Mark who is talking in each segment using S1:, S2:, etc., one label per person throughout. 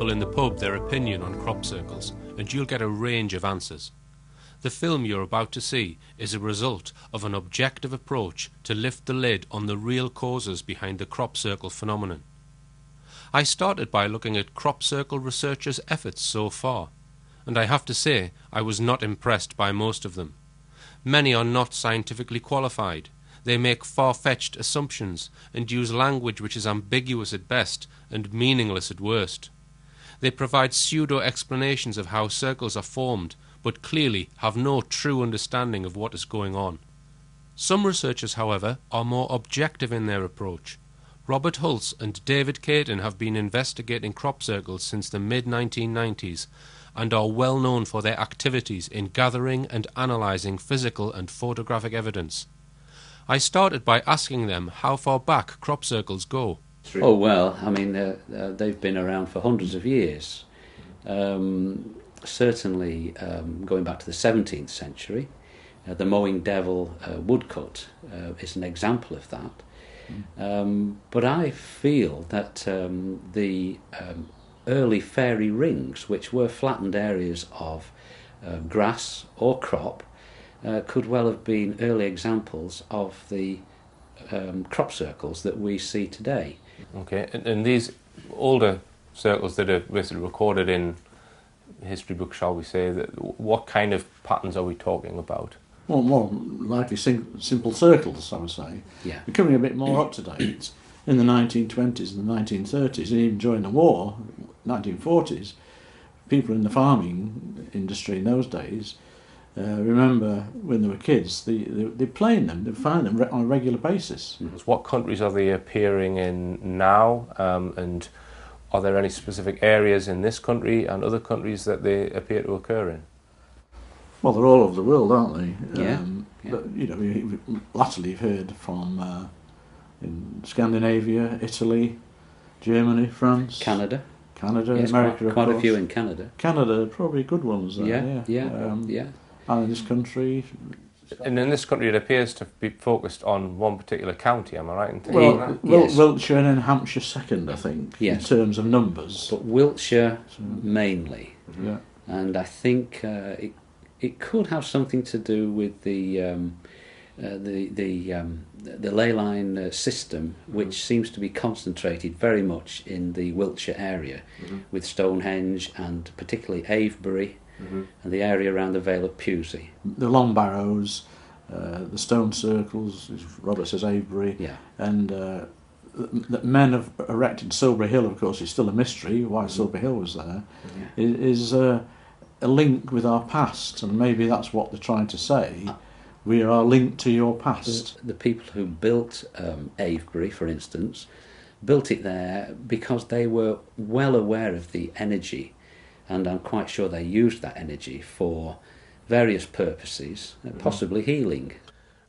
S1: people in the pub their opinion on crop circles, and you'll get a range of answers. The film you're about to see is a result of an objective approach to lift the lid on the real causes behind the crop circle phenomenon. I started by looking at crop circle researchers' efforts so far, and I have to say I was not impressed by most of them. Many are not scientifically qualified. They make far-fetched assumptions and use language which is ambiguous at best and meaningless at worst. They provide pseudo-explanations of how circles are formed, but clearly have no true understanding of what is going on. Some researchers, however, are more objective in their approach. Robert Hulse and David Cayton have been investigating crop circles since the mid-1990s and are well known for their activities in gathering and analysing physical and photographic evidence. I started by asking them how far back crop circles go.
S2: Oh, well, I mean, they've been around for hundreds of years. Certainly going back to the 17th century, the mowing devil woodcut is an example of that. But I feel that the early fairy rings, which were flattened areas of grass or crop, could well have been early examples of the crop circles that we see today.
S3: Okay, and these older circles that are basically recorded in history books, shall we say, what kind of patterns are we talking about?
S4: Well, more likely simple circles, I would say.
S2: Yeah.
S4: Becoming a bit more up to date in the 1920s and the 1930s, and even during the war, 1940s, people in the farming industry in those days remember when they were kids, they play in them, they find them on a regular basis.
S3: What countries are they appearing in now, and are there any specific areas in this country and other countries that they appear to occur in?
S4: Well, they're all over the world, aren't they?
S2: Yeah.
S4: But, you know, latterly you've heard from in Scandinavia, Italy, Germany, France,
S2: Canada,
S4: yes,
S2: quite
S4: America, of
S2: a
S4: course.
S2: few in Canada.
S4: Canada, probably good ones there.
S2: Yeah.
S4: And in this country.
S3: And in this country, it appears to be focused on one particular county. Am I right in thinking that?
S4: Well,
S2: Yes.
S4: Wiltshire and then Hampshire second, I think,
S2: Yes.
S4: in terms of numbers.
S2: But Wiltshire mainly,
S4: Yeah.
S2: and I think it could have something to do with the ley line system, which seems to be concentrated very much in the Wiltshire area, with Stonehenge and particularly Avebury and the area around the Vale of Pewsey.
S4: The long barrows, the stone circles, as Robert says, Avebury,
S2: Yeah.
S4: and that men have erected Silbury Hill, of course, is still a mystery why Silbury Hill was there, is a link with our past, and maybe that's what they're trying to say. We are linked to your past.
S2: The people who built Avebury, for instance, built it there because they were well aware of the energy, and I'm quite sure they used that energy for various purposes, possibly healing.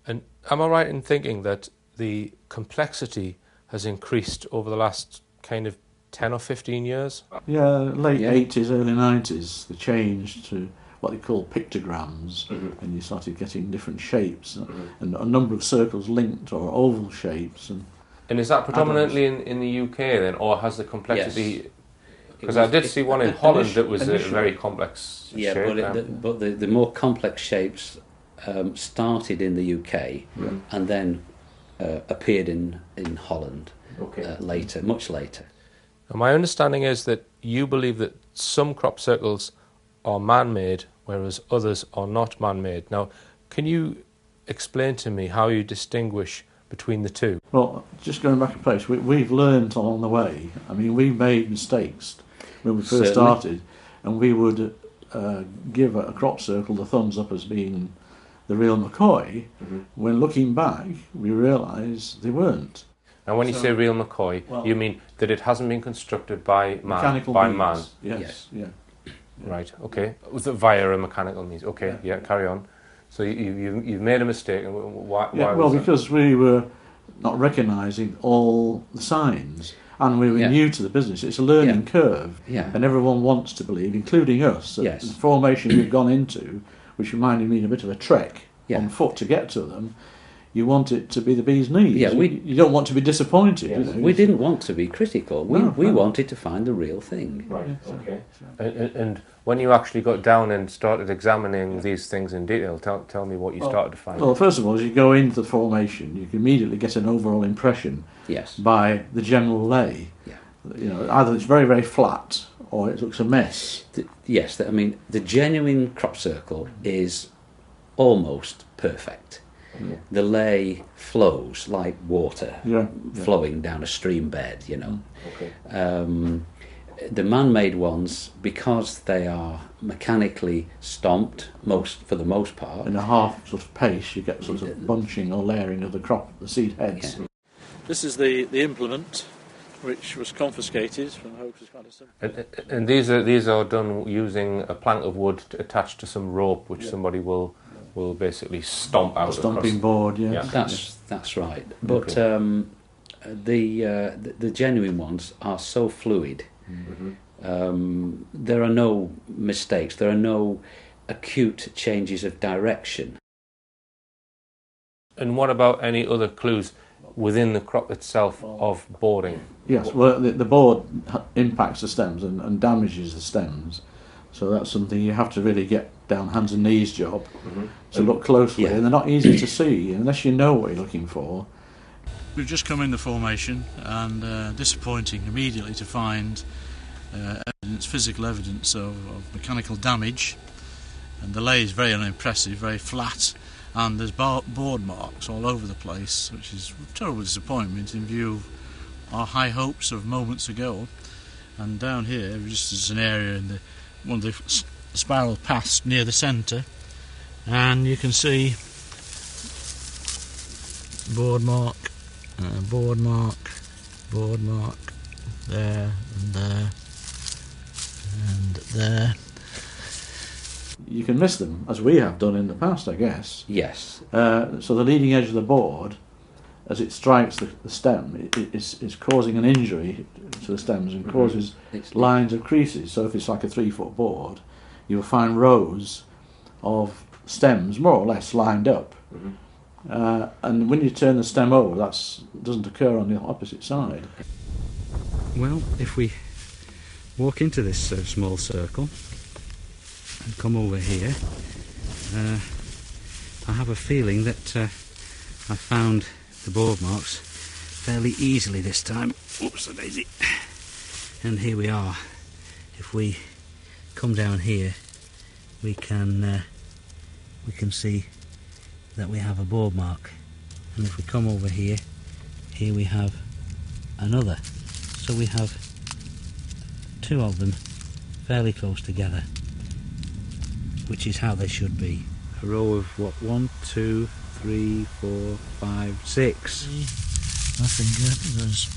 S3: And am I right in thinking that the complexity has increased over the last kind of 10 or 15 years?
S4: Yeah, late 80s, early 90s, they changed to what they call pictograms, and you started getting different shapes, and a number of circles linked, or oval shapes.
S3: And is that predominantly in the UK then, or has the complexity...
S2: Yes.
S3: Because I did see one in Holland that was a
S4: initially.
S3: very complex
S2: Yeah,
S3: shape.
S2: but the more complex shapes started in the UK and then appeared in Holland later, much later.
S3: And my understanding is that you believe that some crop circles are man-made, whereas others are not man-made. Now, can you explain to me how you distinguish between the two?
S4: Well, just going back a place, we've learned along the way. I mean, we made mistakes when we first started, and we would give a crop circle the thumbs up as being the real McCoy. When looking back, we realised they weren't.
S3: And when you say real McCoy, you mean that it hasn't been constructed by man?
S4: Mechanical
S3: by
S4: means.
S3: man?
S4: Yes. Yeah.
S3: Right, okay. Was it via a mechanical means? Okay, yeah, carry on. So you've made a mistake, and why
S4: Well,
S3: was that?
S4: because we were not recognising all the signs, and we were new to the business. It's a learning curve, and everyone wants to believe, including us, that the formation we've gone into, which reminded me of a bit of a trek on foot to get to them, you want it to be the bee's knees.
S2: Yeah,
S4: you don't want to be disappointed.
S3: Yes.
S4: You know?
S2: We didn't want to be critical. We wanted to find the real thing.
S3: Right, okay. And when you actually got down and started examining these things in detail, tell me what you started to find.
S4: Well, first of all, as you go into the formation, you can immediately get an overall impression
S2: Yes.
S4: by the general lay.
S2: Yeah.
S4: You know, either it's very, very flat or it looks a mess.
S2: Yes, I mean, the genuine crop circle is almost perfect.
S3: Yeah.
S2: The lay flows like water
S4: Yeah.
S2: flowing down a stream bed, you know.
S3: Okay.
S2: The man-made ones, because they are mechanically stomped, for the most part.
S4: In a half sort of pace, you get sort of bunching or layering of the crop, the seed heads.
S2: Yeah.
S5: This is the implement which was confiscated from Hulse and
S3: And these are done using a plank of wood attached to some rope, which somebody will basically stomp out.
S4: Stomping board, yeah.
S2: That's right. But the genuine ones are so fluid.
S3: Mm-hmm.
S2: There are no mistakes. There are no acute changes of direction.
S3: And what about any other clues within the crop itself of boarding?
S4: Yes, well, the board impacts the stems and damages the stems. So that's something you have to really get down hands and knees job to look closely.
S2: Yeah.
S4: And they're not easy to see unless you know what you're looking for.
S5: We've just come in the formation and disappointing immediately to find physical evidence of mechanical damage, and the lay is very unimpressive, very flat, and there's board marks all over the place, which is a terrible disappointment in view of our high hopes of moments ago. And down here, just as an area in one of the spiral paths near the centre, and you can see board mark, there and there and there.
S4: You can miss them, as we have done in the past, I guess.
S2: Yes.
S4: So the leading edge of the board, as it strikes the stem, is causing an injury to the stems and causes lines of creases. So if it's like a 3-foot board, you'll find rows of stems more or less lined up. And when you turn the stem over, that doesn't occur on the opposite side.
S6: Well, if we walk into this small circle and come over here, I have a feeling that I found the board marks fairly easily this time. Oops, a daisy. And here we are. If we come down here, we can see that we have a board mark, and if we come over here we have another. So we have two of them fairly close together, which is how they should be. A row of what? 1, 2, 3, 4, 5, 6.
S5: My finger, there's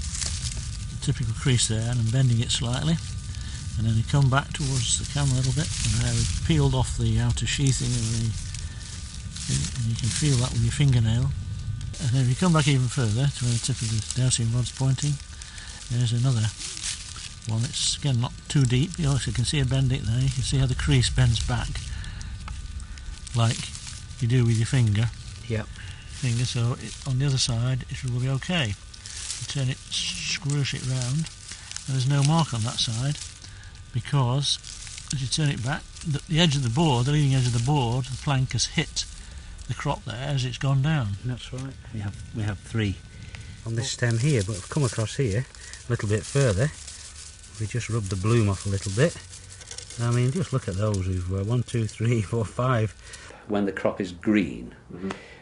S5: a typical crease there, and I'm bending it slightly, and then you come back towards the camera a little bit, and now we've peeled off the outer sheathing and you can feel that with your fingernail. And then if you come back even further to where the tip of the dowsing rod's pointing, there's another one. It's again not too deep. You also can see a bending there. You can see how the crease bends back, like you do with your finger.
S6: Yep.
S5: So on the other side it will be okay. You turn it, squish it round, and there's no mark on that side, because as you turn it back, the edge of the board, the leading edge of the board, the plank has hit the crop there as it's gone down.
S6: That's right. We have 3 on this stem here, but I've come across here a little bit further. We just rub the bloom off a little bit. I mean, just look at those. We've 1, 2, 3, 4, 5.
S2: When the crop is green,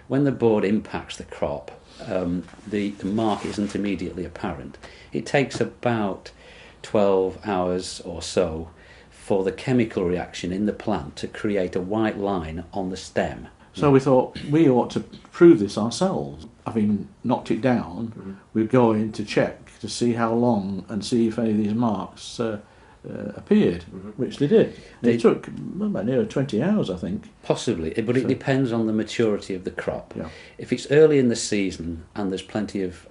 S2: when the board impacts the crop, the mark isn't immediately apparent. It takes about 12 hours or so for the chemical reaction in the plant to create a white line on the stem.
S4: So we thought we ought to prove this ourselves. Having knocked it down, we'd go in to check to see how long and see if any of these marks appeared, which they did. It took about nearly 20 hours, I think.
S2: Possibly, but it depends on the maturity of the crop.
S4: Yeah.
S2: If it's early in the season and there's plenty of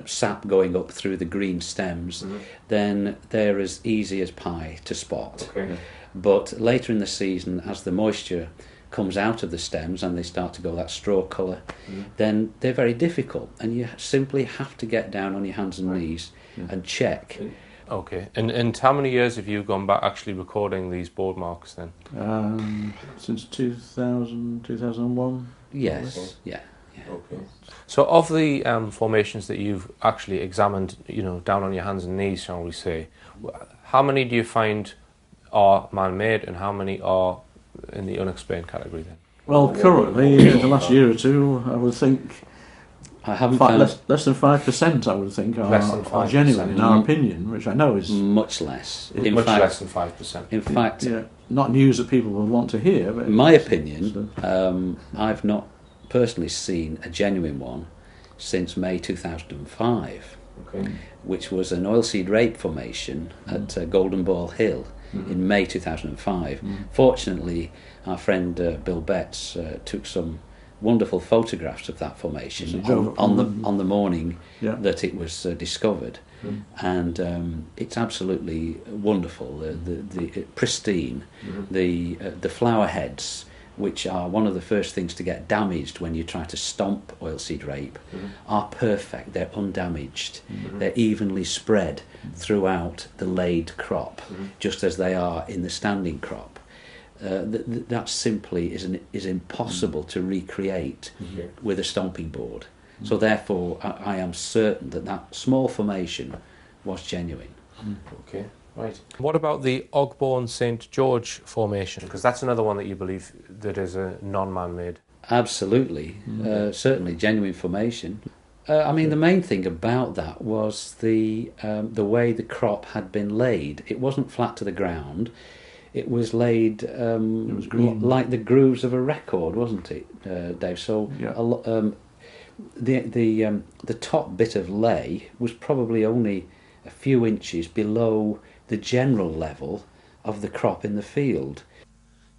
S2: sap going up through the green stems, then they're as easy as pie to spot.
S3: Okay.
S2: But later in the season, as the moisture comes out of the stems and they start to go that straw colour, then they're very difficult, and you simply have to get down on your hands and knees and check.
S3: Okay, and how many years have you gone back actually recording these board marks then?
S4: Since 2000, 2001.
S2: Yes, yeah.
S3: Okay. So of the formations that you've actually examined, down on your hands and knees, shall we say, how many do you find are man-made and how many are in the unexplained category then?
S4: Well, currently, in the last year or two, I would think
S2: I haven't found
S4: less than 5%. I would think are genuine in our opinion, which I know is
S2: much less.
S3: Much less than 5%.
S2: In fact,
S4: not news that people would want to hear. But
S2: in my opinion, I've not personally seen a genuine one since May 2005, which was an oilseed rape formation at Golden Ball Hill in May 2005. Fortunately, our friend Bill Betts took some wonderful photographs of that formation on the morning that it was discovered, and it's absolutely wonderful. The pristine, the flower heads, which are one of the first things to get damaged when you try to stomp oilseed rape, are perfect. They're undamaged. They're evenly spread throughout the laid crop, just as they are in the standing crop. That simply is impossible to recreate with a stomping board. So therefore, I am certain that small formation was genuine.
S3: Okay. Right. What about the Ogbourne St George formation? Because that's another one that you believe that is a non-man-made.
S2: Absolutely, certainly genuine formation. I mean, the main thing about that was the way the crop had been laid. It wasn't flat to the ground. It was laid like the grooves of a record, wasn't it, Dave? So the top bit of lay was probably only a few inches below the general level of the crop in the field.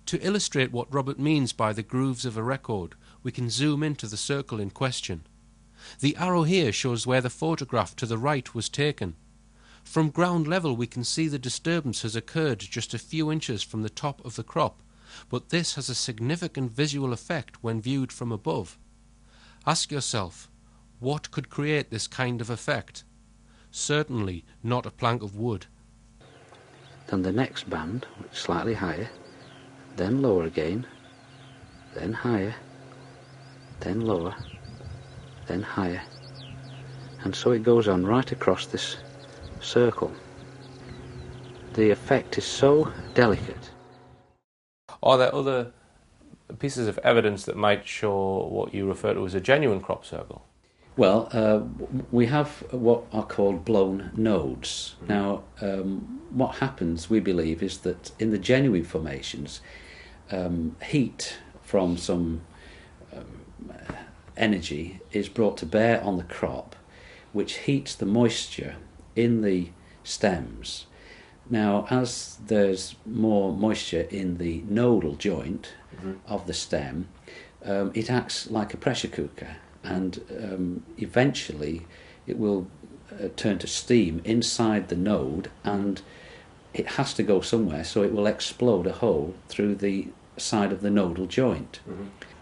S1: To illustrate what Robert means by the grooves of a record, we can zoom into the circle in question. The arrow here shows where the photograph to the right was taken. From ground level we can see the disturbance has occurred just a few inches from the top of the crop, but this has a significant visual effect when viewed from above. Ask yourself, what could create this kind of effect? Certainly not a plank of wood.
S2: Then the next band, slightly higher, then lower again, then higher, then lower, then higher, and so it goes on right across this circle. The effect is so delicate.
S3: Are there other pieces of evidence that might show what you refer to as a genuine crop circle?
S2: Well, we have what are called blown nodes. Now, what happens, we believe, is that in the genuine formations, heat from some energy is brought to bear on the crop, which heats the moisture in the stems. Now, as there's more moisture in the nodal joint of the stem, it acts like a pressure cooker, and eventually it will turn to steam inside the node, and it has to go somewhere, so it will explode a hole through the side of the nodal joint.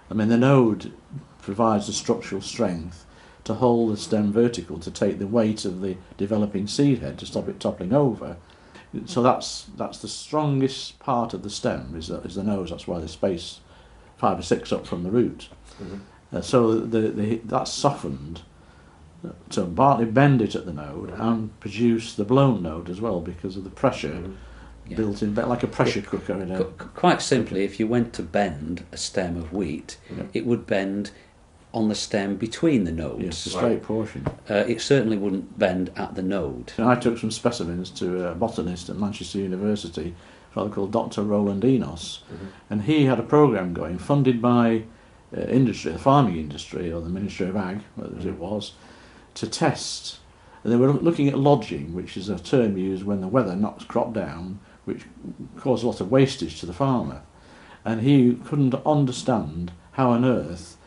S4: I mean, the node provides the structural strength to hold the stem vertical, to take the weight of the developing seed head, to stop it toppling over. So that's the strongest part of the stem, is the nose. That's why there's space 5 or 6 up from the root. So that's softened to partly bend it at the node and produce the blown node as well, because of the pressure built in, like a pressure cooker.
S2: Quite simply, if you went to bend a stem of wheat, it would bend on the stem between the nodes.
S4: Yes, the straight portion.
S2: It certainly wouldn't bend at the node.
S4: I took some specimens to a botanist at Manchester University, a fellow called Dr. Roland Enos, and he had a programme going, funded by industry, the farming industry, or the Ministry of Ag, as it was, to test. And they were looking at lodging, which is a term used when the weather knocks crop down, which causes a lot of wastage to the farmer. And he couldn't understand how on earth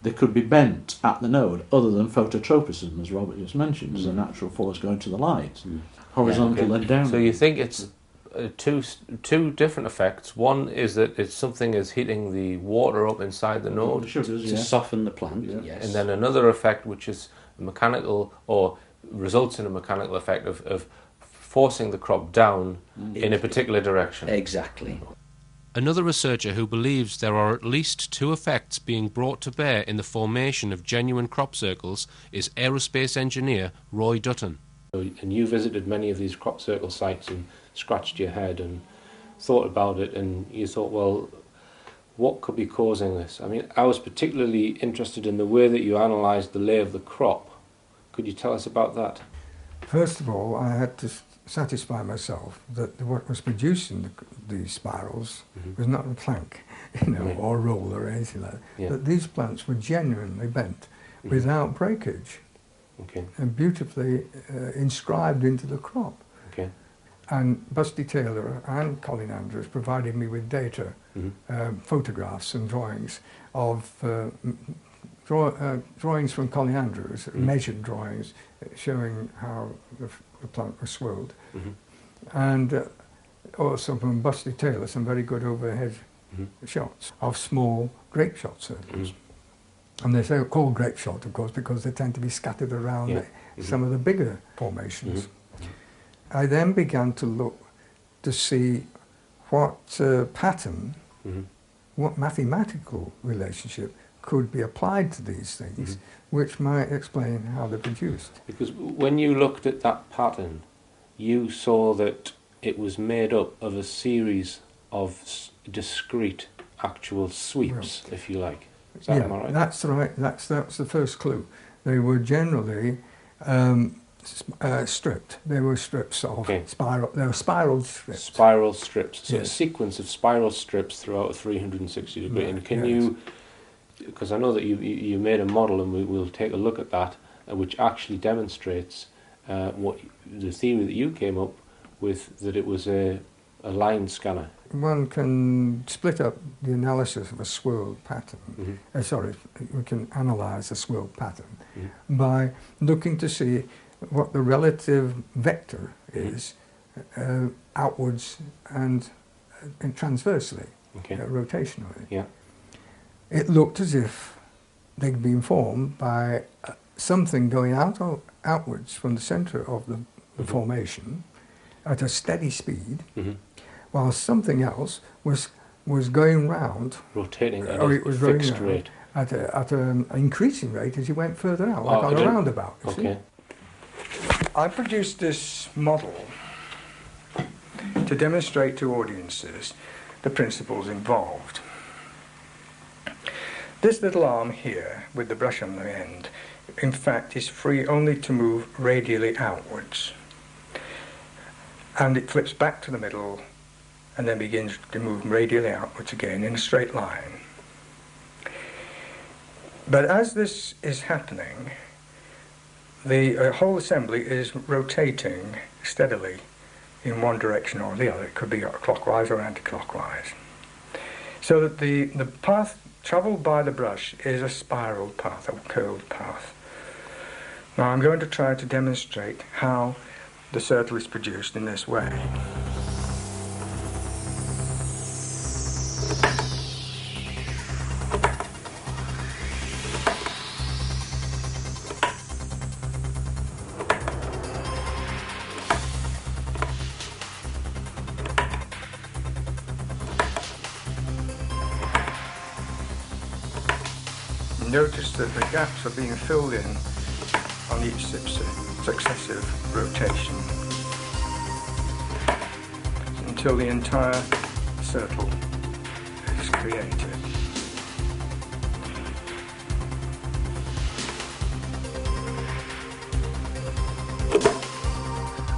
S4: they could be bent at the node, other than phototropism, as Robert just mentioned, as a natural force going to the light, horizontal and down.
S3: So you think it's two different effects. One is that something is heating the water up inside the node.
S4: The sugars,
S2: To soften the plant, yes.
S3: And then another effect, which is mechanical, or results in a mechanical effect of forcing the crop down in a particular direction.
S2: Exactly.
S1: Another researcher who believes there are at least two effects being brought to bear in the formation of genuine crop circles is aerospace engineer Roy Dutton.
S3: And you visited many of these crop circle sites and scratched your head and thought about it, and you thought, well, what could be causing this? I mean, I was particularly interested in the way that you analysed the lay of the crop. Could you tell us about that?
S7: First of all, I had to satisfy myself that what was producing these spirals was not a plank, or a roll or anything like that.
S3: Yeah.
S7: That these plants were genuinely bent without breakage, and beautifully inscribed into the crop.
S3: Okay.
S7: And Busty Taylor and Colin Andrews provided me with data, photographs and drawings of drawings from Colin Andrews, measured drawings showing how the plant was swelled, and also from Busty Taylor some very good overhead shots of small grape shot circles. And they're called grape shot, of course, because they tend to be scattered around some of the bigger formations. I then began to look to see what pattern, what mathematical relationship could be applied to these things, which might explain how they're produced.
S3: Because when you looked at that pattern, you saw that it was made up of a series of discrete actual sweeps, if you like. Is that am I right?
S7: That's right. That's the first clue. They were generally stripped. They were strips of spiral. They were spiral strips.
S3: Spiral strips. So a sequence of spiral strips throughout a 360 degree.
S7: Right,
S3: and can you? Because I know that you made a model, and we'll take a look at that, which actually demonstrates what the theory that you came up with, that it was a line scanner.
S7: One can split up the analysis of a swirled pattern. We can analyse a swirled pattern by looking to see what the relative vector is outwards and transversely, rotationally.
S3: Yeah.
S7: It looked as if they'd been formed by something going outwards from the centre of the formation at a steady speed, while something else was going round,
S3: rotating at a fixed rate,
S7: at an increasing rate as you went further out, like on a roundabout. See? I produced this model to demonstrate to audiences the principles involved. This little arm here, with the brush on the end, in fact is free only to move radially outwards. And it flips back to the middle and then begins to move radially outwards again in a straight line. But as this is happening, the whole assembly is rotating steadily in one direction or the other. It could be clockwise or anti-clockwise. So that the path travelled by the brush is a spiral path, a curved path. Now I'm going to try to demonstrate how the circle is produced in this way. Notice that the gaps are being filled in on each successive rotation until the entire circle is created.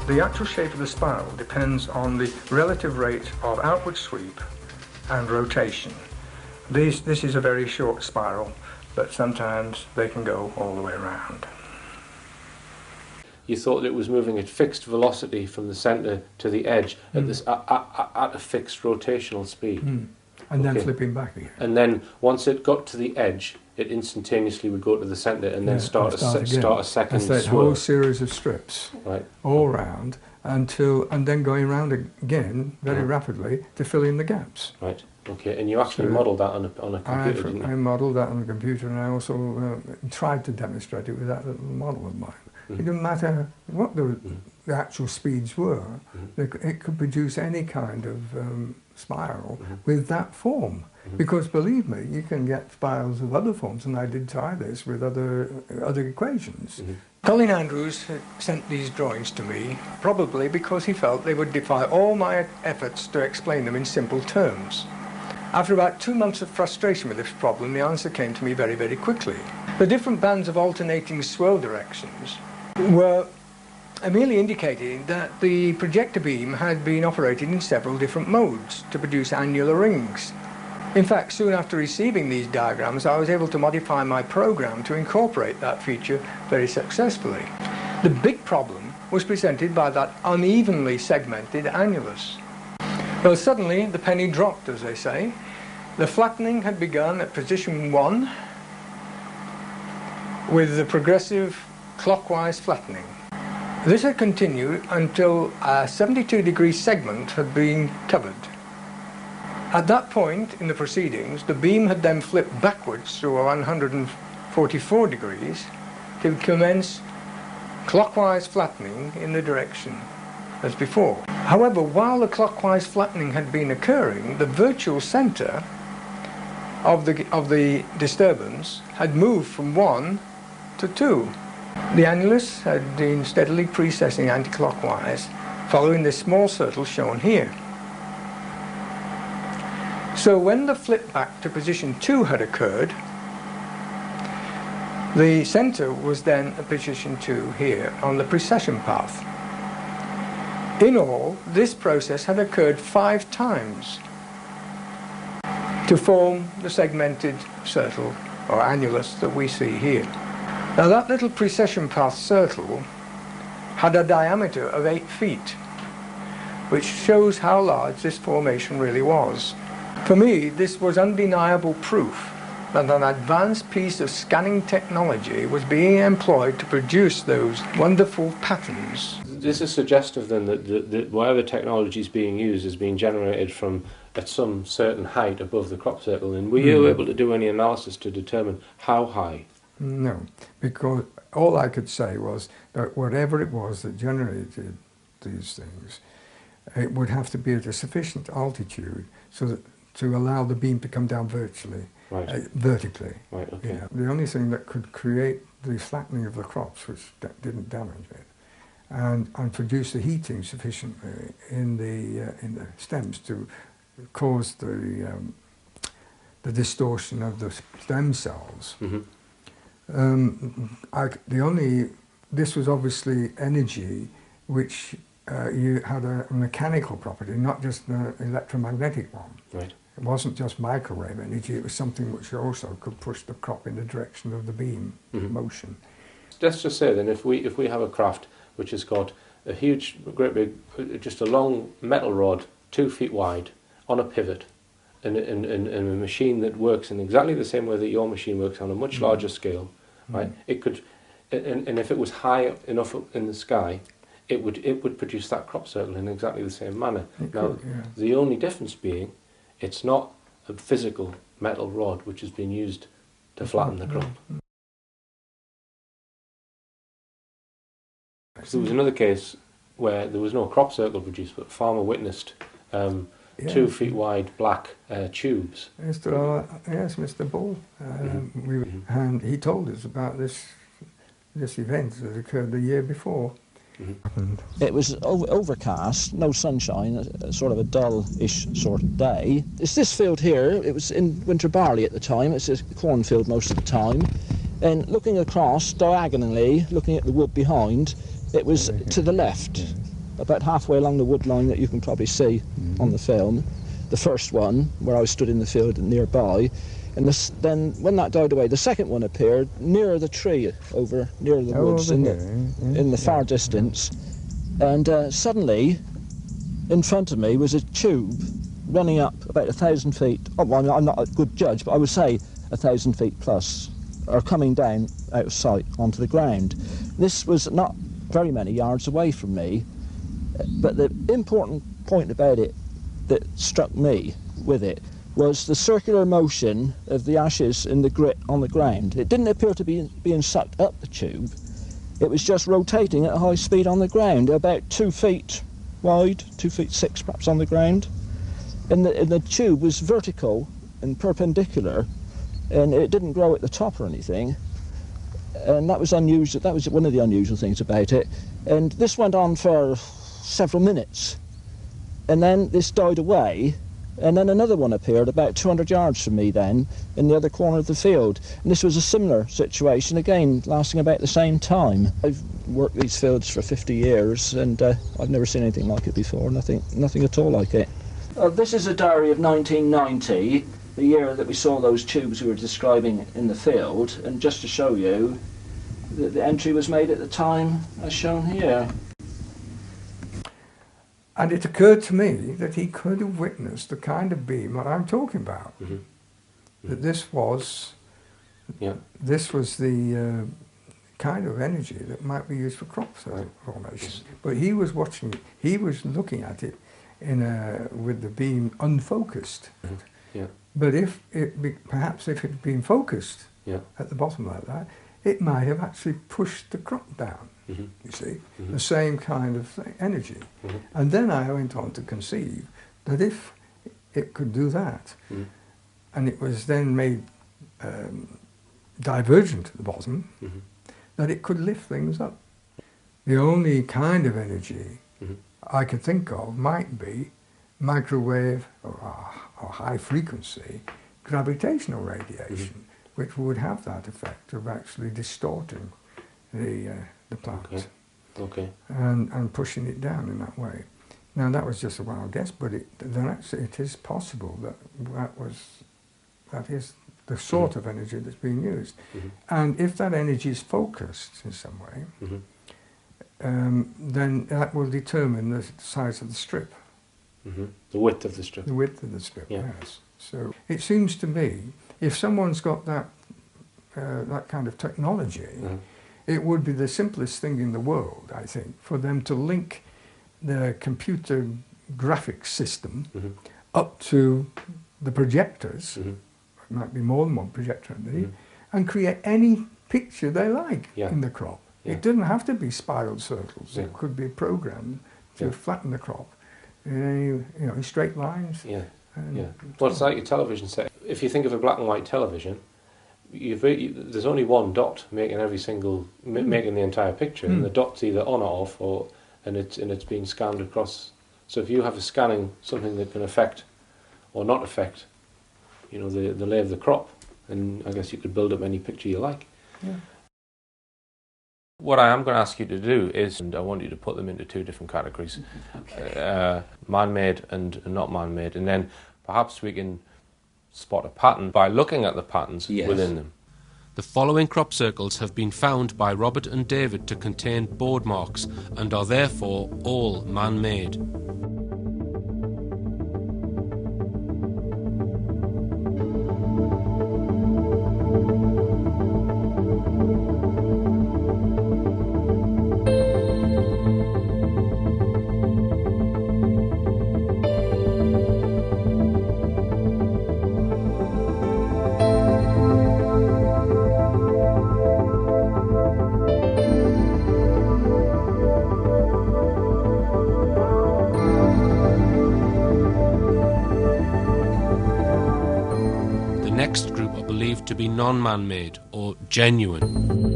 S7: The actual shape of the spiral depends on the relative rate of outward sweep and rotation. This is a very short spiral, but sometimes they can go all the way around.
S3: You thought it was moving at fixed velocity from the centre to the edge at a fixed rotational speed.
S7: And then flipping back again.
S3: And then once it got to the edge, it instantaneously would go to the centre and then
S7: Yeah,
S3: start
S7: and
S3: a second
S7: and so a
S3: swirl.
S7: whole series of strips
S3: Right.
S7: all round and then going round again very rapidly to fill in the gaps.
S3: Right. Okay. And you actually
S7: So
S3: modelled that on a computer, didn't
S7: I
S3: you?
S7: modelled that on the computer, and I also tried to demonstrate it with that little model of mine. It didn't matter what the actual speeds were, it could produce any kind of spiral with that form. Because believe me, you can get spirals of other forms, and I did try this with other equations. Colin Andrews sent these drawings to me, probably because he felt they would defy all my efforts to explain them in simple terms. After about 2 months of frustration with this problem, the answer came to me very, very quickly. The different bands of alternating swirl directions were merely indicating that the projector beam had been operated in several different modes to produce annular rings. In fact, soon after receiving these diagrams, I was able to modify my program to incorporate that feature very successfully. The big problem was presented by that unevenly segmented annulus. Well, suddenly the penny dropped, as they say. The flattening had begun at position 1 with the progressive clockwise flattening. This had continued until a 72-degree segment had been covered. At that point in the proceedings, the beam had then flipped backwards through 144 degrees to commence clockwise flattening in the direction as before. However, while the clockwise flattening had been occurring, the virtual centre of the disturbance had moved from 1 to 2. The annulus had been steadily precessing anti-clockwise, following this small circle shown here. So when the flip back to position 2 had occurred, the centre was then at position 2 here on the precession path. In all, this process had occurred 5 times to form the segmented circle or annulus that we see here. Now that little precession path circle had a diameter of 8 feet, which shows how large this formation really was. For me, this was undeniable proof that an advanced piece of scanning technology was being employed to produce those wonderful patterns.
S3: This is suggestive then that whatever technology is being used is being generated from at some certain height above the crop circle. And were you able to do any analysis to determine how high?
S7: No, because all I could say was that whatever it was that generated these things, it would have to be at a sufficient altitude so that to allow the beam to come down vertically.
S3: Right, okay.
S7: Yeah. The only thing that could create the flattening of the crops, which didn't damage it, and produce the heating sufficiently in the stems to cause the distortion of the stem cells. This was obviously energy which you had a mechanical property, not just an electromagnetic one.
S3: Right.
S7: It wasn't just microwave energy, it was something which also could push the crop in the direction of the beam motion.
S3: Let's just say then, if we have a craft which has got a huge, great big, just a long metal rod, 2 feet wide, on a pivot, and a machine that works in exactly the same way that your machine works on a much larger scale, right? It could, and if it was high enough up in the sky, it would produce that crop circle in exactly the same manner. The only difference being, it's not a physical metal rod which has been used to flatten the crop. So there was another case where there was no crop circle produced, but the farmer witnessed 2 feet wide black tubes.
S7: Yes, Mr. Ball. And he told us about this event that occurred the year before.
S8: It was overcast, no sunshine, sort of a dull-ish sort of day. It's this field here. It was in winter barley at the time. It's a cornfield most of the time. And looking across, diagonally, looking at the wood behind, it was to the left, about halfway along the wood line that you can probably see on the film. The first one, where I stood in the field nearby. And then, when that died away, the second one appeared nearer the tree, near the woods, in the far distance. And suddenly, in front of me was a tube running up about 1,000 feet. Oh, well, I'm not a good judge, but I would say 1,000 feet plus are coming down out of sight onto the ground. This was not very many yards away from me, but the important point about it that struck me with it was the circular motion of the ashes in the grit on the ground. It didn't appear to be being sucked up the tube. It was just rotating at high speed on the ground, about 2 feet wide, 2 feet 6 perhaps on the ground. And the tube was vertical and perpendicular, and it didn't grow at the top or anything. And that was unusual. That was one of the unusual things about it. And this went on for several minutes. And then this died away, and then another one appeared about 200 yards from me then, in the other corner of the field. And this was a similar situation, again, lasting about the same time. I've worked these fields for 50 years, and I've never seen anything like it before, nothing at all like it. This is a diary of 1990, the year that we saw those tubes we were describing in the field, and just to show you that the entry was made at the time as shown here.
S7: And it occurred to me that he could have witnessed the kind of beam that I'm talking about. Mm-hmm. That this was the kind of energy that might be used for crop formation. But he was watching it, he was looking at it with the beam unfocused. Mm-hmm. Yeah. But perhaps if it had been focused at the bottom like that, it might have actually pushed the crop down. Mm-hmm. You see, the same kind of energy. Mm-hmm. And then I went on to conceive that if it could do that, and it was then made divergent at the bottom, that it could lift things up. The only kind of energy I could think of might be microwave or high frequency gravitational radiation, which would have that effect of actually distorting the plant, and pushing it down in that way. Now that was just a wild guess, but it is possible that is the sort of energy that's being used. And if that energy is focused in some way, then that will determine the size of the strip.
S3: The width of the strip.
S7: The width of the strip, yes. So it seems to me, if someone's got that kind of technology, it would be the simplest thing in the world, I think, for them to link the computer graphics system up to the projectors. It might be more than one projector underneath, and create any picture they like in the crop. It doesn't have to be spiral circles. It could be programmed to flatten the crop in straight lines.
S3: Well, it's like your television set. If you think of a black and white television, there's only one dot making making the entire picture, and the dot's either on or off, and it's being scanned across. So if you have scanning something that can affect or not affect, the lay of the crop, then I guess you could build up any picture you like. Yeah. What I am going to ask you to do is, and I want you to put them into two different categories, man-made and not man-made, and then perhaps we can spot a pattern by looking at the patterns within them.
S1: The following crop circles have been found by Robert and David to contain board marks and are therefore all man-made. Next group are believed to be non-man-made or genuine.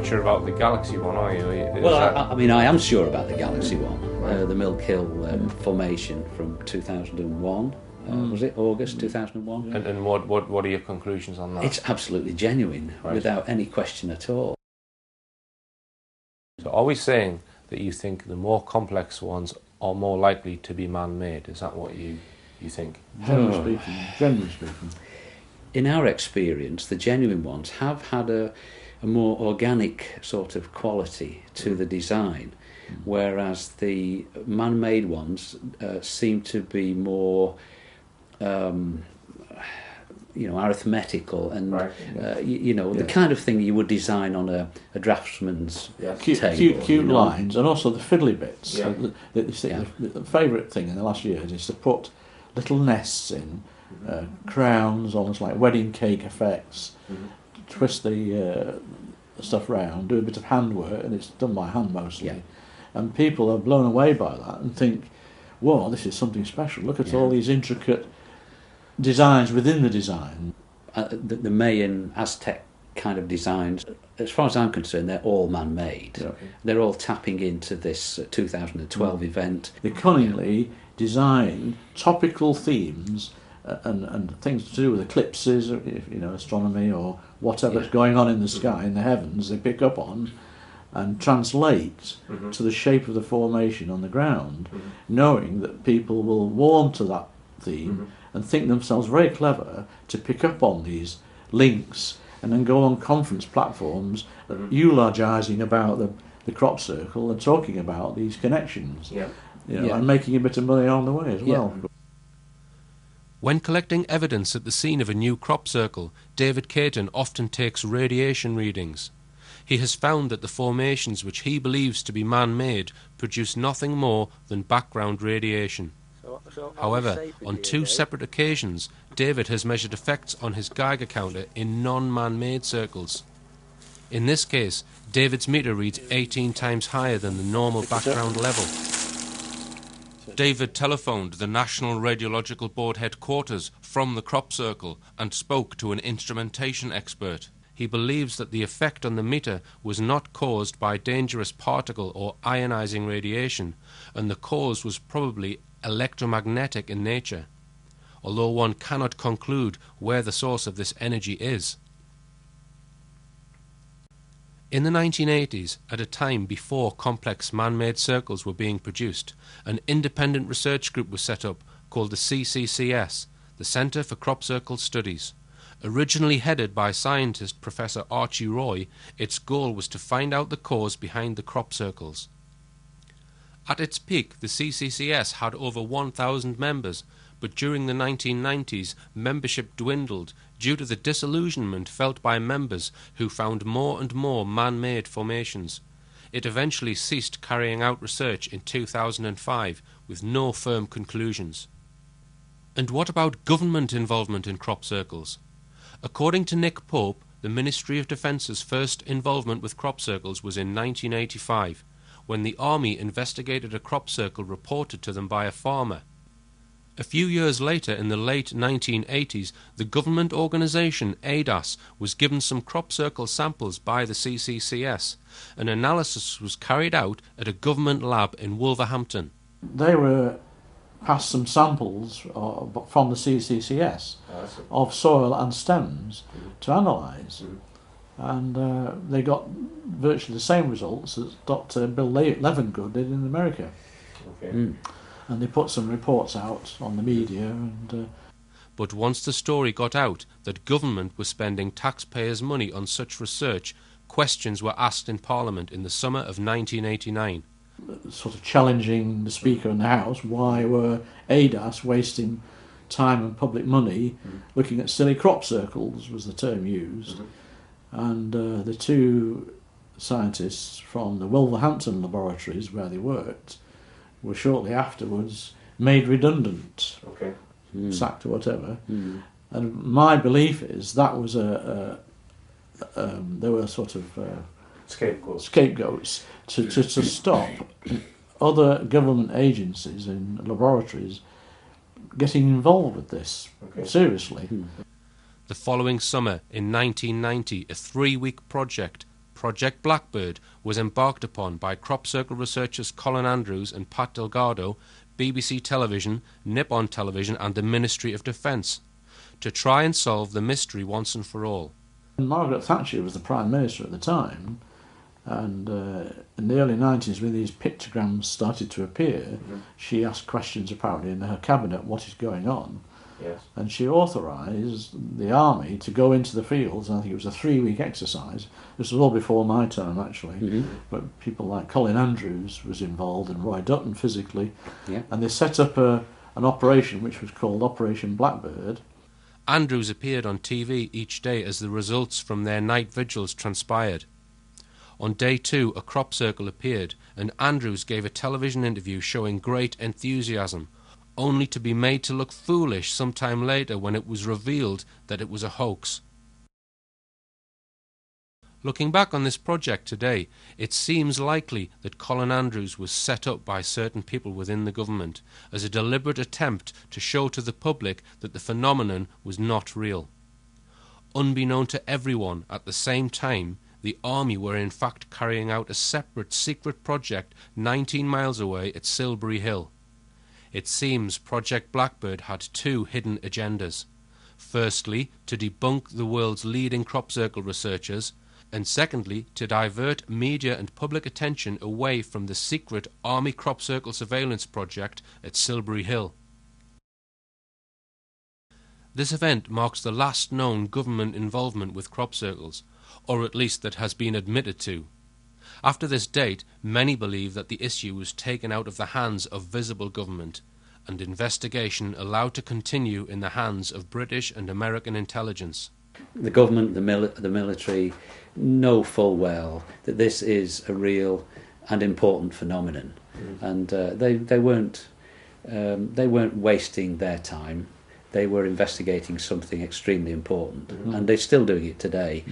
S3: Sure about the Galaxy one, are you?
S2: I am sure about the Galaxy one, the Mill Kill formation from 2001. Was it August 2001?
S3: And what are your conclusions on that?
S2: It's absolutely genuine,
S3: Right.
S2: without any question at all.
S3: So are we saying that you think the more complex ones are more likely to be man-made? Is that what you think?
S4: Generally speaking.
S2: In our experience, the genuine ones have had a more organic sort of quality to the design, whereas the man-made ones seem to be more, arithmetical and,
S3: Right.
S2: the kind of thing you would design on a draftsman's table.
S4: Cute lines, and also the fiddly bits.
S3: Yeah.
S4: The favourite thing in the last years is to put little nests in, crowns, almost like wedding cake effects, twist the stuff round, do a bit of handwork, and it's done by hand mostly.
S2: Yeah.
S4: And people are blown away by that and think, whoa, this is something special. Look at all these intricate designs within the design.
S2: The Mayan Aztec kind of designs, as far as I'm concerned, they're all man-made.
S4: Yeah.
S2: They're all tapping into this 2012 event.
S4: They cunningly design topical themes and things to do with eclipses, astronomy or whatever's going on in the sky, in the heavens, they pick up on and translate to the shape of the formation on the ground, knowing that people will warm to that theme and think themselves very clever to pick up on these links and then go on conference platforms eulogising about the crop circle and talking about these connections, and making a bit of money on the way as well.
S1: When collecting evidence at the scene of a new crop circle, David Cayton often takes radiation readings. He has found that the formations which he believes to be man-made produce nothing more than background radiation. However, on 2 separate occasions, David has measured effects on his Geiger counter in non-man-made circles. In this case, David's meter reads 18 times higher than the normal background level. David telephoned the National Radiological Board headquarters from the crop circle and spoke to an instrumentation expert. He believes that the effect on the meter was not caused by dangerous particle or ionizing radiation, and the cause was probably electromagnetic in nature, although one cannot conclude where the source of this energy is. In the 1980s, at a time before complex man-made circles were being produced, an independent research group was set up called the CCCS, the Centre for Crop Circle Studies. Originally headed by scientist Professor Archie Roy, its goal was to find out the cause behind the crop circles. At its peak, the CCCS had over 1,000 members, but during the 1990s, membership dwindled due to the disillusionment felt by members who found more and more man-made formations. It eventually ceased carrying out research in 2005 with no firm conclusions. And what about government involvement in crop circles? According to Nick Pope, the Ministry of Defence's first involvement with crop circles was in 1985, when the Army investigated a crop circle reported to them by a farmer. A few years later, in the late 1980s, the government organisation ADAS was given some crop circle samples by the CCCS. An analysis was carried out at a government lab in Wolverhampton.
S4: They were passed some samples from the CCCS of soil and stems to analyse. And they got virtually the same results as Dr. Bill Levengood did in America. And they put some reports out on the media.
S1: But once the story got out that government was spending taxpayers' money on such research, questions were asked in Parliament in the summer of 1989.
S4: Sort of challenging the Speaker in the House, why were ADAS wasting time and public money looking at silly crop circles, was the term used. And the 2 scientists from the Wolverhampton laboratories where they worked were shortly afterwards made redundant, sacked or whatever. And my belief is that was there were sort of scapegoats to stop other government agencies and laboratories getting involved with this seriously.
S1: The following summer, in 1990, a 3-week project Project Blackbird was embarked upon by crop circle researchers Colin Andrews and Pat Delgado, BBC Television, Nippon Television and the Ministry of Defence, to try and solve the mystery once and for all.
S4: Margaret Thatcher was the Prime Minister at the time, and in the early 90s, when these pictograms started to appear, she asked questions apparently in her cabinet, what is going on?
S3: Yes.
S4: And she authorised the army to go into the fields, and I think it was a 3-week exercise. This was all before my time, actually, but people like Colin Andrews was involved and Roy Dutton physically, and they set up an operation which was called Operation Blackbird.
S1: Andrews appeared on TV each day as the results from their night vigils transpired. On day 2, a crop circle appeared, and Andrews gave a television interview showing great enthusiasm, only to be made to look foolish sometime later when it was revealed that it was a hoax. Looking back on this project today, it seems likely that Colin Andrews was set up by certain people within the government as a deliberate attempt to show to the public that the phenomenon was not real. Unbeknown to everyone, at the same time, the army were in fact carrying out a separate secret project 19 miles away at Silbury Hill. It seems Project Blackbird had 2 hidden agendas. Firstly, to debunk the world's leading crop circle researchers, and secondly, to divert media and public attention away from the secret Army crop circle surveillance project at Silbury Hill. This event marks the last known government involvement with crop circles, or at least that has been admitted to. After this date, many believe that the issue was taken out of the hands of visible government, and investigation allowed to continue in the hands of British and American intelligence.
S2: The government, the military, know full well that this is a real and important phenomenon, and they weren't wasting their time. They were investigating something extremely important, and they're still doing it today.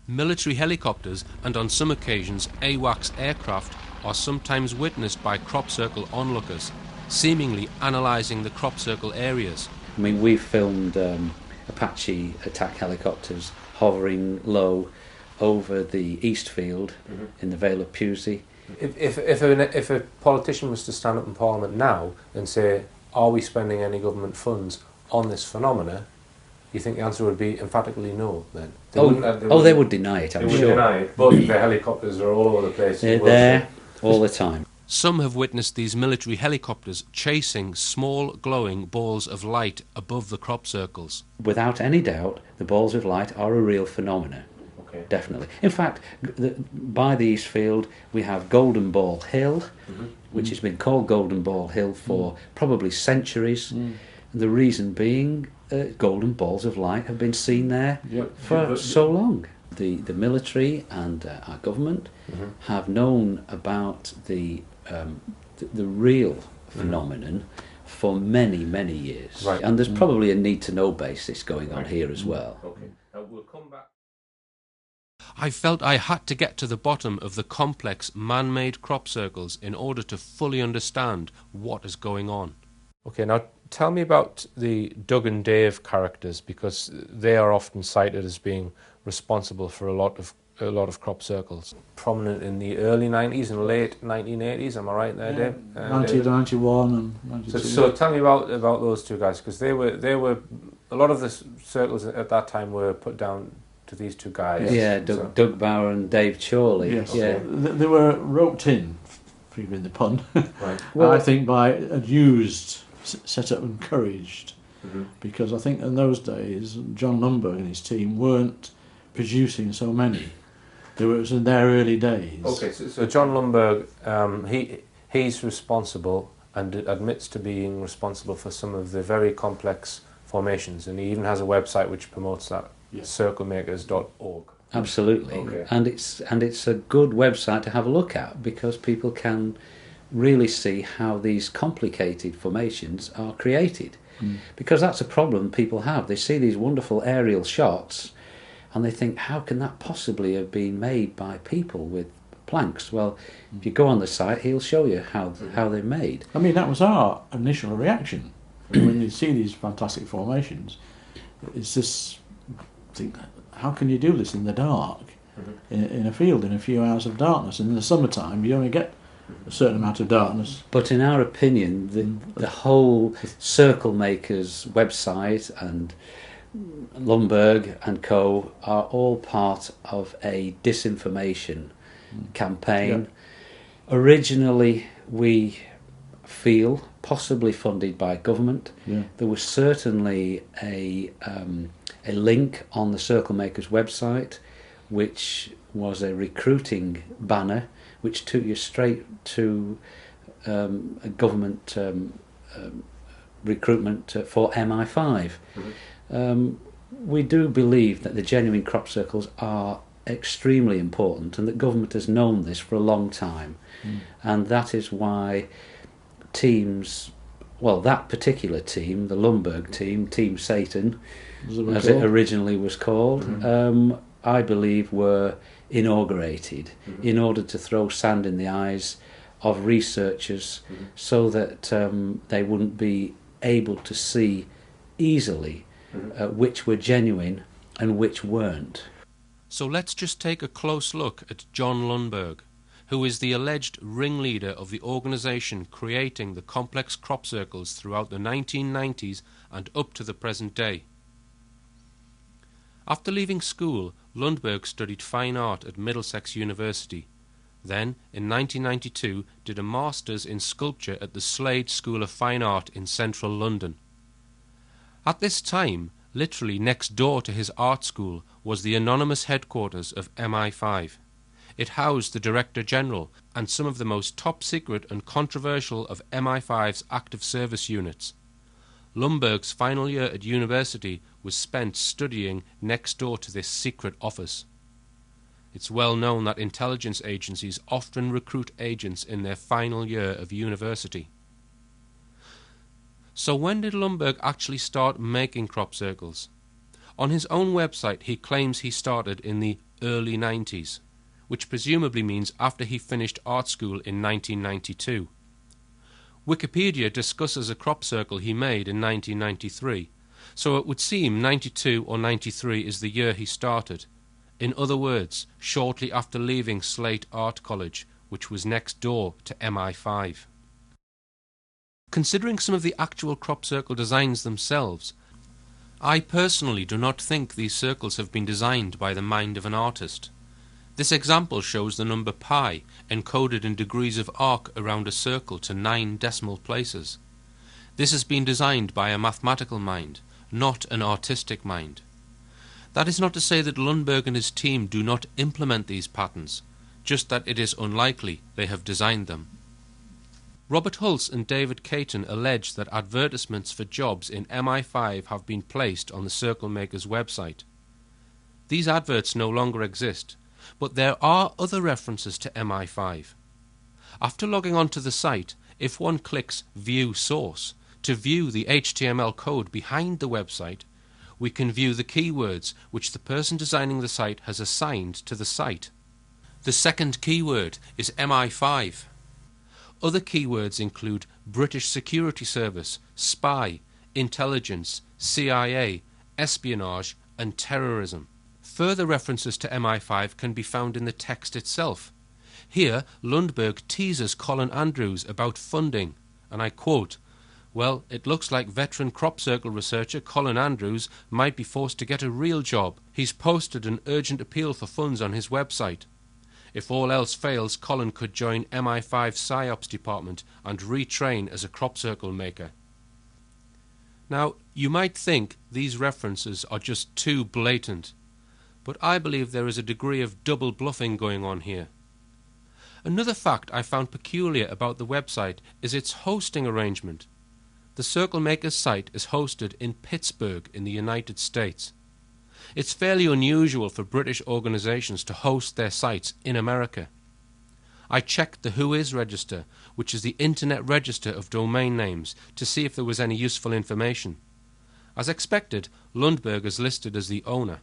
S1: Military helicopters and on some occasions AWACS aircraft are sometimes witnessed by crop circle onlookers, seemingly analysing the crop circle areas.
S2: I mean, we've filmed Apache attack helicopters hovering low over the East Field in the Vale of Pewsey.
S3: If a politician was to stand up in Parliament now and say, are we spending any government funds on this phenomena, you think the answer would be emphatically no, then?
S2: They would deny it, I'm sure.
S3: They would deny it, but the helicopters are all over the place.
S2: They're there all the time.
S1: Some have witnessed these military helicopters chasing small glowing balls of light above the crop circles.
S2: Without any doubt, the balls of light are a real phenomenon.
S3: Okay.
S2: Definitely. In fact, by the East Field, we have Golden Ball Hill, which has been called Golden Ball Hill for probably centuries. The reason being, golden balls of light have been seen there for so long. The military and our government have known about the real phenomenon for many, many years.
S3: Right.
S2: And there's probably a need-to-know basis going on here as well.
S3: Okay. Now we'll come back.
S1: I felt I had to get to the bottom of the complex man-made crop circles in order to fully understand what is going on.
S3: Okay, now tell me about the Doug and Dave characters, because they are often cited as being responsible for a lot of crop circles. Prominent in the early 90s and late 1980s, am I right there, Dave?
S4: 1991 and 92.
S3: So tell me about those two guys, because they were a lot of the circles at that time were put down to these two guys.
S2: Yeah, Doug Bauer and Dave Chorley.
S4: Yes,
S2: yeah.
S4: They were roped in, forgive the pun,
S3: Right.
S4: well, I think by abused, set up, encouraged, because I think in those days John Lumberg and his team weren't producing so many. It was in their early days.
S3: Okay, so John Lumberg, he's responsible and admits to being responsible for some of the very complex formations, and he even has a website which promotes that, circlemakers.org.
S2: Absolutely.
S3: Okay.
S2: And it's a good website to have a look at, because people can really see how these complicated formations are created. Because that's a problem people have. They see these wonderful aerial shots and they think, how can that possibly have been made by people with planks? Well, if you go on the site, he'll show you how they're made.
S4: I mean, that was our initial reaction when you see these fantastic formations. It's this, think, how can you do this in the dark? in a field in a few hours of darkness. And in the summertime, you only get a certain amount of darkness.
S2: But in our opinion, the whole Circle Makers website and Lundberg and co. are all part of a disinformation campaign. Yeah. Originally, we feel possibly funded by government. Yeah. There was certainly a link on the Circle Makers website, which was a recruiting banner, which took you straight to a government recruitment for MI5. We do believe that the genuine crop circles are extremely important, and that government has known this for a long time, and that is why teams, well, that particular team, the Lundberg team, Team Cayton, as it originally was called, I believe were inaugurated in order to throw sand in the eyes of researchers so that they wouldn't be able to see easily which were genuine and which weren't.
S1: So let's just take a close look at John Lundberg, who is the alleged ringleader of the organisation creating the complex crop circles throughout the 1990s and up to the present day. After leaving school, Lundberg studied fine art at Middlesex University. Then, in 1992, did a master's in sculpture at the Slade School of Fine Art in central London. At this time, literally next door to his art school, was the anonymous headquarters of MI5. It housed the Director General and some of the most top-secret and controversial of MI5's active service units. Lundberg's final year at university was spent studying next door to this secret office. It's well known that intelligence agencies often recruit agents in their final year of university. So when did Lundberg actually start making crop circles? On his own website he claims he started in the early 90s, which presumably means after he finished art school in 1992. Wikipedia discusses a crop circle he made in 1993, so it would seem 92 or 93 is the year he started. In other words, shortly after leaving Slate Art College, which was next door to MI5. Considering some of the actual crop circle designs themselves, I personally do not think these circles have been designed by the mind of an artist. This example shows the number pi encoded in degrees of arc around a circle to 9 decimal places. This has been designed by a mathematical mind, not an artistic mind. That is not to say that Lundberg and his team do not implement these patterns, just that it is unlikely they have designed them. Robert Hulse and David Cayton allege that advertisements for jobs in MI5 have been placed on the Circle Makers website. These adverts no longer exist, but there are other references to MI5. After logging onto the site, if one clicks View Source to view the HTML code behind the website, we can view the keywords which the person designing the site has assigned to the site. The second keyword is MI5. Other keywords include British Security Service, spy, intelligence, CIA, espionage, and terrorism. Further references to MI5 can be found in the text itself. Here, Lundberg teases Colin Andrews about funding, and I quote, "Well, it looks like veteran crop circle researcher Colin Andrews might be forced to get a real job. He's posted an urgent appeal for funds on his website. If all else fails, Colin could join MI5 PSYOPs department and retrain as a crop circle maker." Now, you might think these references are just too blatant, but I believe there is a degree of double bluffing going on here. Another fact I found peculiar about the website is its hosting arrangement. The Circle Makers site is hosted in Pittsburgh in the United States. It's fairly unusual for British organisations to host their sites in America. I checked the Whois register, which is the Internet Register of Domain Names, to see if there was any useful information. As expected, Lundberg is listed as the owner.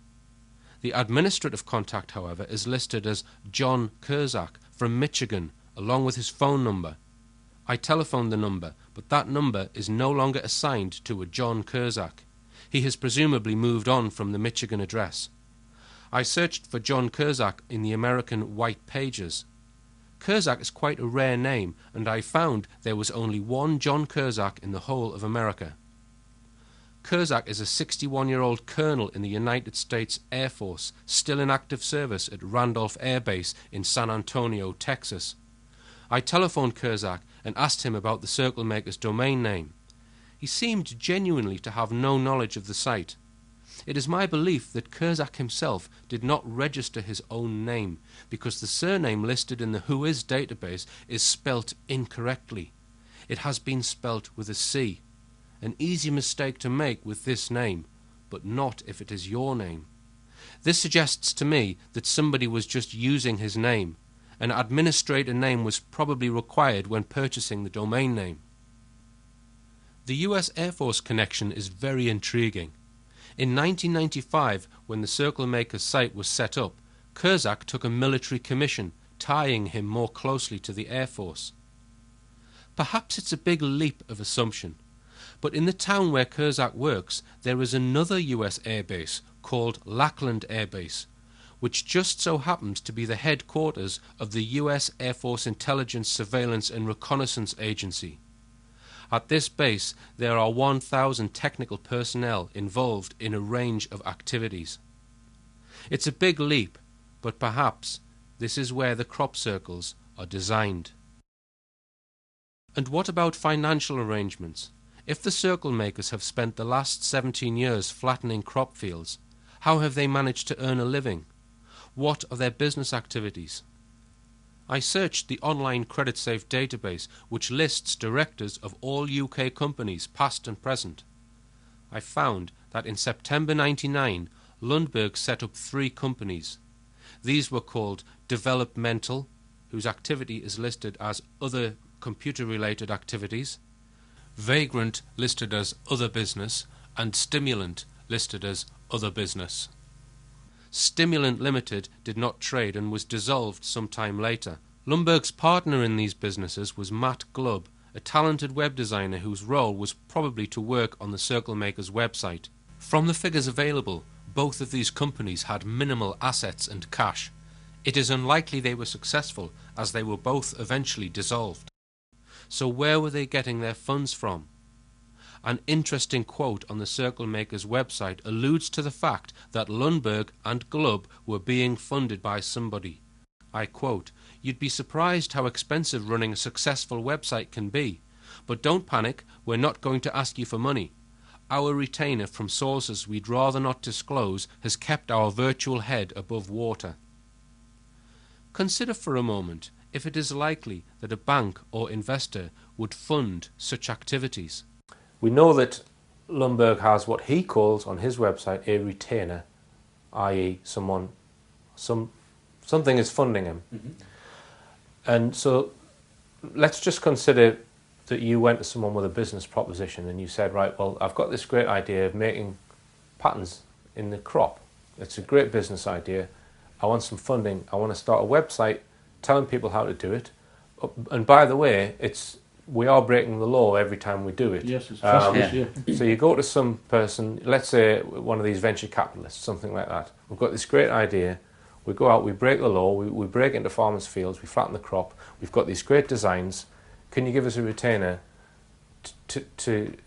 S1: The administrative contact, however, is listed as John Kurzak from Michigan, along with his phone number. I telephoned the number, but that number is no longer assigned to a John Kurzak. He has presumably moved on from the Michigan address. I searched for John Cusack in the American White Pages. Cusack is quite a rare name, and I found there was only one John Cusack in the whole of America. Cusack is a 61-year-old colonel in the United States Air Force, still in active service at Randolph Air Base in San Antonio, Texas. I telephoned Cusack and asked him about the Circle Maker's domain name. He seemed genuinely to have no knowledge of the site. It is my belief that Cusack himself did not register his own name because the surname listed in the Whois database is spelt incorrectly. It has been spelt with a C. An easy mistake to make with this name, but not if it is your name. This suggests to me that somebody was just using his name. An administrator name was probably required when purchasing the domain name. The US Air Force connection is very intriguing. In 1995, when the Circle Maker's site was set up, Cusack took a military commission, tying him more closely to the Air Force. Perhaps it's a big leap of assumption, but in the town where Cusack works, there is another US air base called Lackland Air Base, which just so happens to be the headquarters of the US Air Force Intelligence, Surveillance and Reconnaissance Agency. At this base, there are 1,000 technical personnel involved in a range of activities. It's a big leap, but perhaps this is where the crop circles are designed. And what about financial arrangements? If the circle makers have spent the last 17 years flattening crop fields, how have they managed to earn a living? What are their business activities? I searched the online CreditSafe database, which lists directors of all UK companies, past and present. I found that in September 1999, Lundberg set up 3 companies. These were called Developmental, whose activity is listed as other computer-related activities, Vagrant, listed as other business, and Stimulant, listed as other business. Stimulant Limited did not trade and was dissolved some time later. Lundberg's partner in these businesses was Matt Glubb, a talented web designer whose role was probably to work on the Circle Maker's website. From the figures available, both of these companies had minimal assets and cash. It is unlikely they were successful, as they were both eventually dissolved. So where were they getting their funds from? An interesting quote on the Circle Maker's website alludes to the fact that Lundberg and Glubb were being funded by somebody. I quote, "You'd be surprised how expensive running a successful website can be. But don't panic, we're not going to ask you for money. Our retainer from sources we'd rather not disclose has kept our virtual head above water." Consider for a moment if it is likely that a bank or investor would fund such activities.
S3: We know that Lundberg has what he calls on his website a retainer, i.e. something is funding him. Mm-hmm. And so let's just consider that you went to someone with a business proposition and you said, right, well, I've got this great idea of making patterns in the crop. It's a great business idea. I want some funding. I want to start a website telling people how to do it. And by the way, we are breaking the law every time we do it.
S4: Yes, it's
S3: So you go to some person, let's say one of these venture capitalists, something like that. We've got this great idea. We go out, we break the law, we break into farmers' fields, we flatten the crop. We've got these great designs. Can you give us a retainer to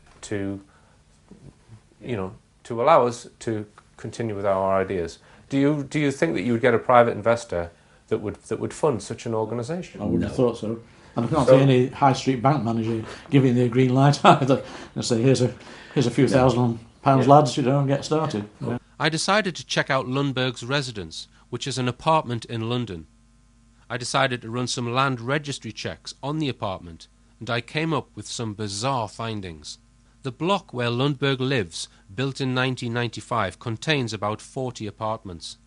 S3: allow us to continue with our ideas? Do you think that you would get a private investor that would fund such an organisation?
S4: I wouldn't have thought so. And I can't see any high street bank manager giving the green light either. And say, here's a few £1,000, lads, and get started. Yeah.
S1: I decided to check out Lundberg's residence, which is an apartment in London. I decided to run some land registry checks on the apartment, and I came up with some bizarre findings. The block where Lundberg lives, built in 1995, contains about 40 apartments.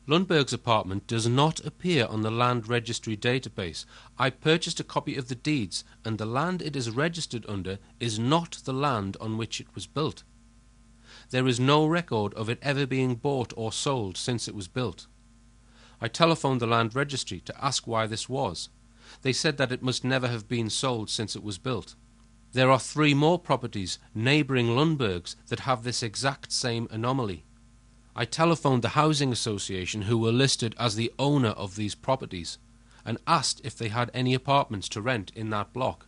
S1: Lundberg's apartment does not appear on the land registry database. I purchased a copy of the deeds, and the land it is registered under is not the land on which it was built. There is no record of it ever being bought or sold since it was built. I telephoned the land registry to ask why this was. They said that it must never have been sold since it was built. There are 3 more properties neighbouring Lundberg's that have this exact same anomaly. I telephoned the housing association who were listed as the owner of these properties and asked if they had any apartments to rent in that block.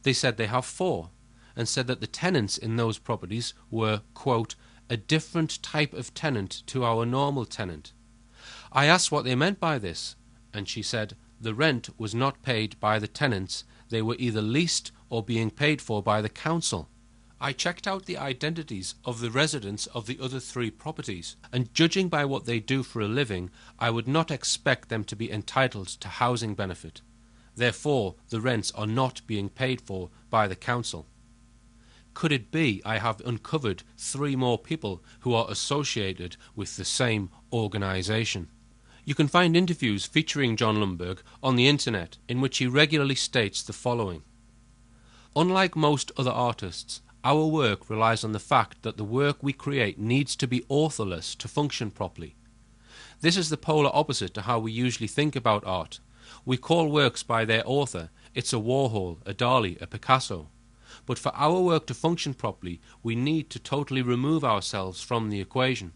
S1: They said they have 4 and said that the tenants in those properties were, quote, a different type of tenant to our normal tenant. I asked what they meant by this, and she said the rent was not paid by the tenants, they were either leased or being paid for by the council. I checked out the identities of the residents of the other 3 properties, and judging by what they do for a living, I would not expect them to be entitled to housing benefit. Therefore, the rents are not being paid for by the council. Could it be I have uncovered 3 more people who are associated with the same organisation? You can find interviews featuring John Lundberg on the internet in which he regularly states the following. Unlike most other artists, our work relies on the fact that the work we create needs to be authorless to function properly. This is the polar opposite to how we usually think about art. We call works by their author. It's a Warhol, a Dali, a Picasso. But for our work to function properly, we need to totally remove ourselves from the equation.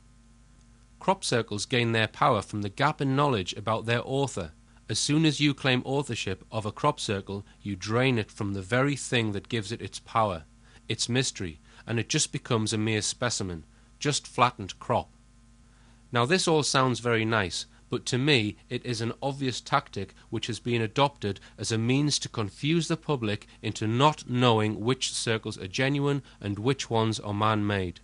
S1: Crop circles gain their power from the gap in knowledge about their author. As soon as you claim authorship of a crop circle, you drain it from the very thing that gives it its power, its mystery, and it just becomes a mere specimen, just flattened crop. Now this all sounds very nice, but to me it is an obvious tactic which has been adopted as a means to confuse the public into not knowing which circles are genuine and which ones are man-made.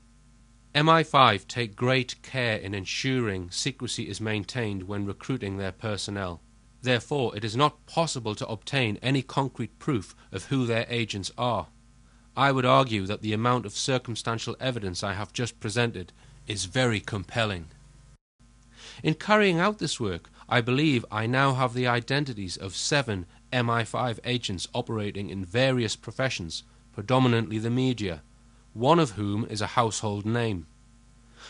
S1: MI5 take great care in ensuring secrecy is maintained when recruiting their personnel. Therefore, it is not possible to obtain any concrete proof of who their agents are. I would argue that the amount of circumstantial evidence I have just presented is very compelling. In carrying out this work, I believe I now have the identities of 7 MI5 agents operating in various professions, predominantly the media, one of whom is a household name.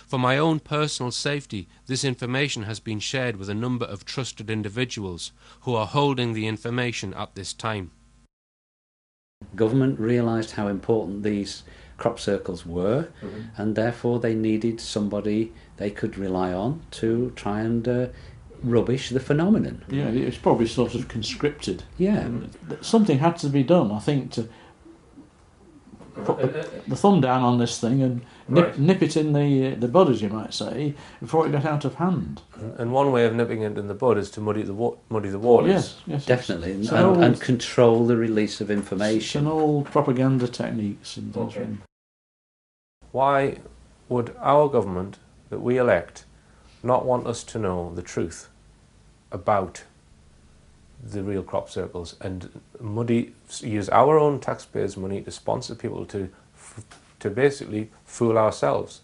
S1: For my own personal safety, this information has been shared with a number of trusted individuals who are holding the information at this time.
S2: Government realised how important these crop circles were, and therefore they needed somebody they could rely on to try and rubbish the phenomenon.
S4: Yeah, it's probably sort of conscripted.
S2: Yeah.
S4: Something had to be done, I think, to put the thumb down on this thing and nip it in the bud, as you might say, before it got out of hand.
S3: And one way of nipping it in the bud is to muddy the waters.
S2: Yes, definitely, and control the release of information.
S4: And all propaganda techniques and things.
S3: Okay. Why would our government that we elect not want us to know the truth about the real crop circles and use our own taxpayers' money to sponsor people to basically fool ourselves?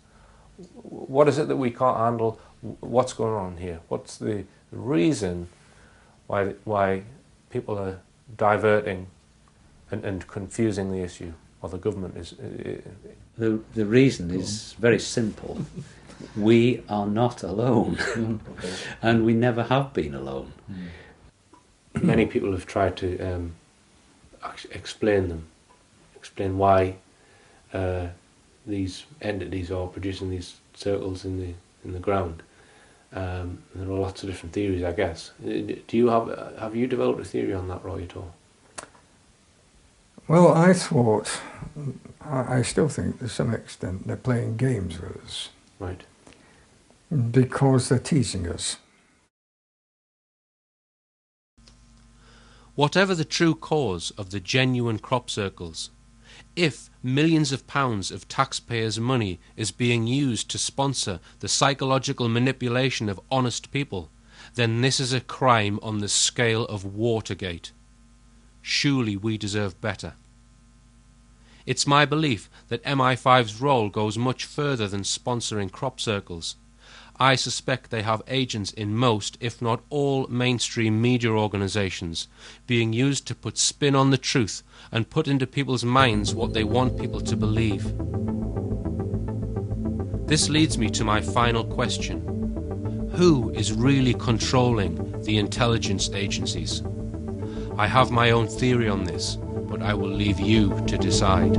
S3: What is it that we can't handle? What's going on here? What's the reason why people are diverting and confusing the issue, or the government is?
S2: The reason is very simple. We are not alone, and we never have been alone.
S1: Many people have tried to explain why these entities are producing these circles in the ground. There are lots of different theories, I guess. Have you developed a theory on that, Roy, at all?
S7: Well, I still think to some extent they're playing games with us.
S1: Right.
S7: Because they're teasing us.
S1: Whatever the true cause of the genuine crop circles, if millions of pounds of taxpayers' money is being used to sponsor the psychological manipulation of honest people, then this is a crime on the scale of Watergate. Surely we deserve better. It's my belief that MI5's role goes much further than sponsoring crop circles. I suspect they have agents in most, if not all, mainstream media organisations, being used to put spin on the truth and put into people's minds what they want people to believe. This leads me to my final question. Who is really controlling the intelligence agencies? I have my own theory on this, but I will leave you to decide.